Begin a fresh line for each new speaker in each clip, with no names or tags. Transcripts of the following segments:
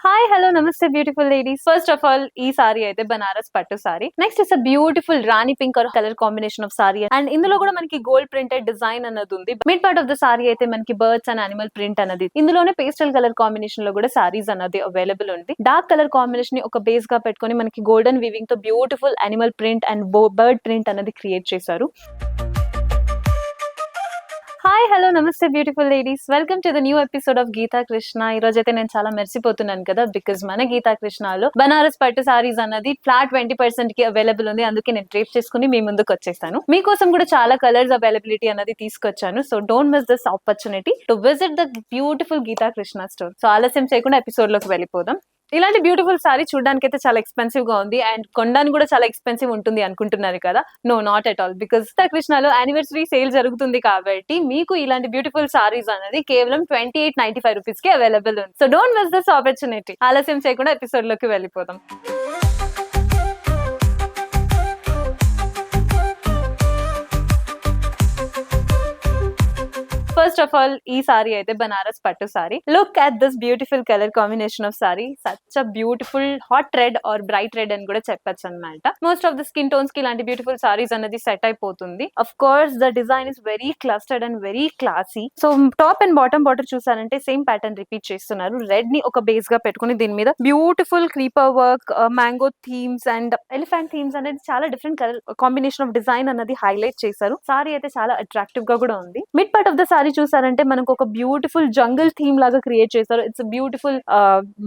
Hi hello నమస్తే beautiful ladies. First of all ఈ sorry అయితే బనారస్ పట్టు sorry. Next is a beautiful Rani pink colour combination of sorry and ఇందులో కూడా మనకి గోల్డ్ ప్రింటెడ్ డిజైన్ అన్నది ఉంది. Mid part of the sorry అయితే మనకి బర్డ్స్ అండ్ అనిమల్ ప్రింట్ అన్నది, ఇందులోనే పేస్టల్ కలర్ కాంబినేషన్ లో కూడా సారీస్ అన్నది అవైలబుల్ ఉంది. డార్క్ కలర్ కాంబినేషన్ ని ఒక బేస్ గా పెట్టుకొని మనకి గోల్డెన్ వీవింగ్ తో beautiful animal print and bird print అన్నది క్రియేట్ చేశారు. హాయ్ హలో నమస్తే beautiful ladies, welcome to the new episode of Geetha Krishna. ఈ రోజు అయితే నేను చాలా మెరిసిపోతున్నాను కదా, బికాజ్ మన గీతా కృష్ణలో బనారస్ పట్టు సారీస్ అన్నది ఫ్లాట్ 20% కి అవైలబుల్ ఉంది. అందుకే నేను డ్రేప్ చేసుకుని మీ ముందుకు వచ్చేస్తాను. మీకోసం కూడా చాలా కలర్స్ అవైలబిలిటీ అనేది తీసుకొచ్చాను. So don't miss this opportunity to visit the beautiful Geetha Krishna store. So ఆలస్యం చేయకుండా ఎపిసోడ్ లోకి వెళ్ళిపోదాం. ఇలాంటి బ్యూటిఫుల్ సారీ చూడడానికి అయితే చాలా ఎక్స్పెన్సివ్ గా ఉంది అండ్ కొనడానికి కూడా చాలా ఎక్స్పెన్సివ్ ఉంటుంది అనుకుంటున్నారు కదా. No, not at all, because కృష్ణలో యానివర్సరీ సేల్ జరుగుతుంది కాబట్టి మీకు ఇలాంటి బ్యూటిఫుల్ సారీస్ అనేది కేవలం 2895 రూపీస్ కి అవైలబుల్ ఉంది. So don't miss this opportunity. ఆలస్యం చేయకుండా ఎపిసోడ్ లోకి వెళ్ళిపోదాం. ఫస్ట్ ఆఫ్ ఆల్ ఈ సారీ అయితే బనారస్ పట్టు sorry. Look at this beautiful colour combination of sorry. Such a beautiful hot red or bright red అని కూడా చెప్పొచ్చు అనమాట. Most of the skin tones కి ఇలాంటి బ్యూటిఫుల్ సారీస్ అనేది సెట్ అయిపోతుంది. Of course the design is very clustered and very classy. So top and bottom border చూసారంటే same pattern repeat చేస్తున్నారు. రెడ్ ని ఒక బేస్ గా పెట్టుకుని దీని మీద beautiful creeper work, mango themes and elephant themes అనేది చాలా different colour combination of design అనేది హైలైట్ చేశారు. సారీ అయితే చాలా అట్రాక్టివ్ గా కూడా ఉంది. Mid part of the sorry చూసారంటే మనకు ఒక బ్యూటిఫుల్ జంగల్ థీమ్ లాగా క్రియేట్ చేశారు. It's beautiful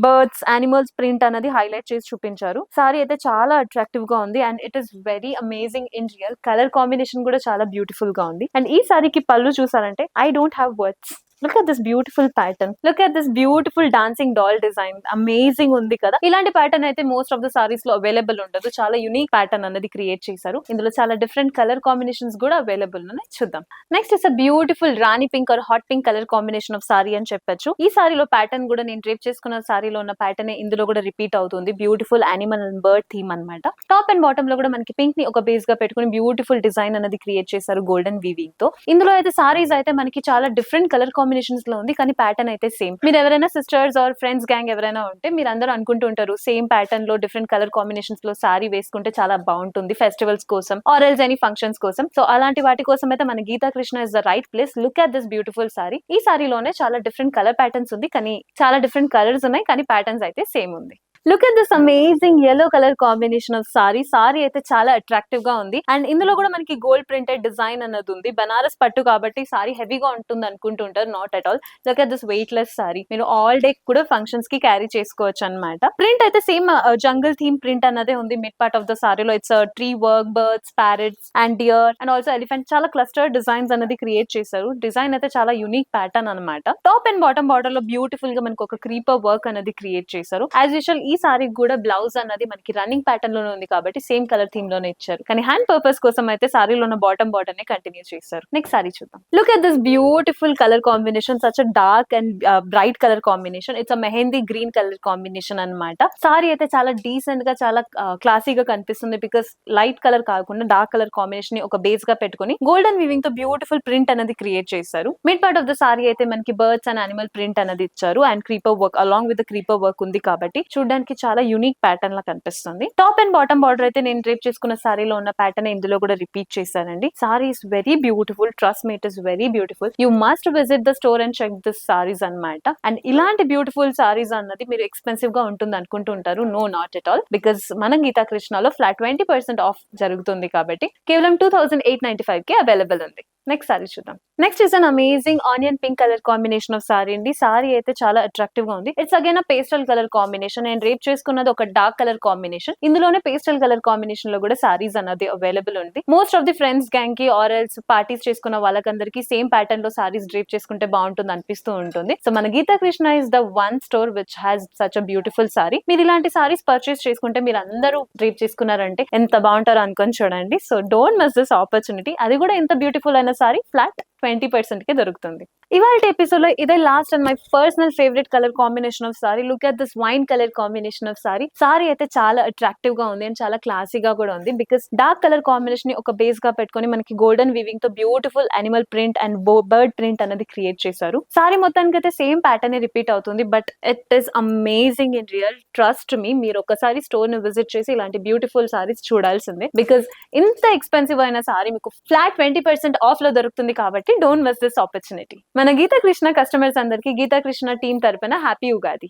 birds animals print అనేది హైలైట్ చేసి చూపించారు. సారీ అయితే చాలా అట్రాక్టివ్ గా ఉంది and it is very amazing in real. Colour combination కూడా చాలా బ్యూటిఫుల్ గా ఉంది. అండ్ ఈ సారీకి పళ్ళు చూసారంటే I don't have words. Look at this beautiful pattern, look at this beautiful dancing doll design. Amazing ఉంది కదా. ఇలాంటి ప్యాటర్న్ అయితే మోస్ట్ ఆఫ్ ద సారీస్ లో అవైలబుల్ ఉండదు. చాలా యూనిక్ ప్యాటర్న్ అనేది క్రియేట్ చేశారు. ఇందులో చాలా డిఫరెంట్ కలర్ కాంబినేషన్స్ కూడా అవైలబుల్ ఉన్నాయి. చూద్దాం. Next is a beautiful Rani pink or hot pink colour combination of sorry అని చెప్పొచ్చు. ఈ సారీలో ప్యాటర్న్ కూడా నేను డ్రేప్ చేసుకున్న సారీలో ఉన్న ప్యాటర్న్ ఇందులో కూడా రిపీట్ అవుతుంది. Beautiful animal and bird theme అనమాట. టాప్ అండ్ బాటమ్ లో కూడా మనకి పింక్ ని ఒక బేస్ గా పెట్టుకుని బ్యూటిఫుల్ డిజైన్ అనేది క్రియేట్ చేశారు గోల్డెన్ వీవింగ్ తో. ఇందులో అయితే సారీస్ అయితే మనకి చాలా డిఫరెంట్ కలర్ కాంబినేషన్స్ లో ఉంది, కానీ ప్యాటర్న్ అయితే సేమ్. మీరు ఎవరైనా సిస్టర్స్ ఆర్ ఫ్రెండ్స్ గ్యాంగ్ ఎవరైనా ఉంటే మీరు అందరూ అనుకుంటూ ఉంటారు సేమ్ ప్యాటర్న్ లో డిఫరెంట్ కలర్ కాంబినేషన్స్ లో సారీ వేసుకుంటే చాలా బాగుంటుంది ఫెస్టివల్స్ కోసం ఆర్ ఎల్స్ ఎనీ ఫంక్షన్స్ కోసం. సో అలాంటి వాటి కోసం అయితే మన Geetha Krishna is the right place. Look at this beautiful sari. ఈ సారీలోనే చాలా డిఫరెంట్ కలర్ ప్యాటర్న్స్ ఉంది, కానీ చాలా డిఫరెంట్ కలర్స్ ఉన్నాయి, కానీ ప్యాటర్న్స్ అయితే సేమ్ ఉంది. Look at this amazing yellow colour combination of sorry. Sorry అయితే చాలా అట్రాక్టివ్ గా ఉంది అండ్ ఇందులో కూడా మనకి గోల్డ్ ప్రింటెడ్ డిజైన్ అన్నది ఉంది. బనారస్ పట్టు కాబట్టి సారీ హెవీగా ఉంటుంది అనుకుంటుంటారు, not at all. Look at this weight less sari. మీరు ఆల్ డే కూడా ఫంక్షన్స్ కి క్యారీ చేసుకోవచ్చు అనమాట. ప్రింట్ అయితే సేమ్ జంగల్ థీమ్ ప్రింట్ అన్నదే ఉంది మిడ్ పార్ట్ ఆఫ్ ద సారీలో. It's tree work, birds, parrots and deer and also elephant. చాలా క్లస్టర్ డిజైన్స్ అనేది క్రియేట్ చేశారు. డిజైన్ అయితే చాలా యూనిక్ ప్యాటర్న్ అనమాట. టాప్ అండ్ బాటమ్ బార్డర్ లో బ్యూటిఫుల్ గా మనకు ఒక క్రీపర్ వర్క్ అనేది క్రియేట్ చేశారు. యాజ్ యూజువల్ ఈ సారీ కూడా బ్లౌజ్ అన్నది మనకి రన్నింగ్ ప్యాటర్న్ లోనే ఉంది కాబట్టి సేమ్ కలర్ థీమ్ లోనే ఇచ్చారు, కానీ హ్యాండ్ పర్పస్ కోసం అయితే సారీలో ఉన్న బాటమ్ బార్డర్ నే కంటిన్యూ చేశారు. నెక్స్ట్ సారీ చూద్దాం. Look at this beautiful colour combination, such a dark and bright colour combination. It's a mehndi green colour combination అనమాట. సారీ అయితే చాలా డీసెంట్ గా చాలా క్లాసీగా కనిపిస్తుంది, బికాస్ లైట్ కలర్ కాకుండా డార్క్ కలర్ కాంబినేషన్ ని ఒక బేస్ గా పెట్టుకుని గోల్డెన్ వీవింగ్ తో బ్యూటిఫుల్ ప్రింట్ అనేది క్రియేట్ చేశారు. Mid part of the sorry అయితే మనకి బర్డ్స్ అండ్ అనిమల్ ప్రింట్ అనేది ఇచ్చారు and creeper work along with creeper work ఉంది కాబట్టి చూడడానికి చాలా యూనిక్ ప్యాటర్న్ లా కనిపిస్తుంది. టాప్ అండ్ బాటమ్ బార్డర్ అయితే నేను డ్రేప్ చేసుకున్న సారీలో ఉన్న ప్యాటర్న్ ఇందులో కూడా రిపీట్ చేశానండి. Sari is very beautiful, trust me, it is very beautiful. You must visit the store and check this saris అనమాట. అండ్ ఇలాంటి బ్యూటిఫుల్ సారీస్ అన్నది మీరు ఎక్స్పెన్సివ్ గా ఉంటుంది అనుకుంటూ ఉంటారు. No, not at all, because మన గీతా కృష్ణలో ఫ్లాట్ 20% ఆఫ్ జరుగుతుంది కాబట్టి కేవలం 2895 కి అవైలబుల్ ఉంది. నెక్స్ట్ సారీ చూద్దాం. Next is an amazing onion pink colour combination of sorry అండి. సారీ అయితే చాలా అట్రాక్టివ్ గా ఉంది. It's again a pastel colour combination. నేను రేప్ చేసుకున్నది ఒక డార్క్ కలర్ కాంబినేషన్. ఇందులోనే పేస్టల్ కలర్ కాంబినేషన్ లో కూడా సారీస్ అన్నది అవైలబుల్ ఉంది. Most of the friends gang కి ఆర్ ఎల్స్ పార్టీస్ చేసుకున్న వాళ్ళకందరికి సేమ్ ప్యాటర్న్ లో సారీస్ డ్రేప్ చేసుకుంటే బాగుంటుంది అనిపిస్తూ ఉంటుంది. సో మన Geetha Krishna is the one store which has such a beautiful sari. మీరు ఇలాంటి సారీస్ పర్చేస్ చేసుకుంటే మీరు అందరూ డ్రేప్ చేసుకున్నారంటే ఎంత బాగుంటారో అనుకొని చూడండి. So don't miss this opportunity. అది కూడా ఎంత బ్యూటిఫుల్ అయిన సారీ ఫ్లాట్ 20% కి దొరుకుతుంది. ఇవాళ ఎపిసోడ్ లో ఇదే last and my personal favourite colour combination of sorry. Look at this wine colour combination of sorry. Sorry అయితే చాలా అట్రాక్టివ్ గా ఉంది అండ్ చాలా క్లాసీగా కూడా ఉంది. బికాస్ డార్క్ కలర్ కాంబినేషన్ ని ఒక బేస్ గా పెట్టుకొని మనకి గోల్డెన్ వీవింగ్ తో beautiful animal print and bird print అనేది క్రియేట్ చేశారు. సారీ మొత్తానికి అయితే సేమ్ ప్యాటర్న్ రిపీట్ అవుతుంది, but it is amazing in real. Trust me, మీరు ఒకసారి స్టోర్ ని విజిట్ చేసి ఇలాంటి బ్యూటిఫుల్ సారీస్ చూడాల్సిందే. బికాస్ ఇంత ఎక్స్పెన్సివ్ అయిన సారీ మీకు ఫ్లాట్ 20% ఆఫ్ లో దొరుకుతుంది కాబట్టి డోంట్ మిస్ దిస్ ఆపర్చునిటీ. మన గీతా కృష్ణ కస్టమర్స్ అందరికి గీతా కృష్ణ టీమ్ తరపున హ్యాపీ ఉగాది.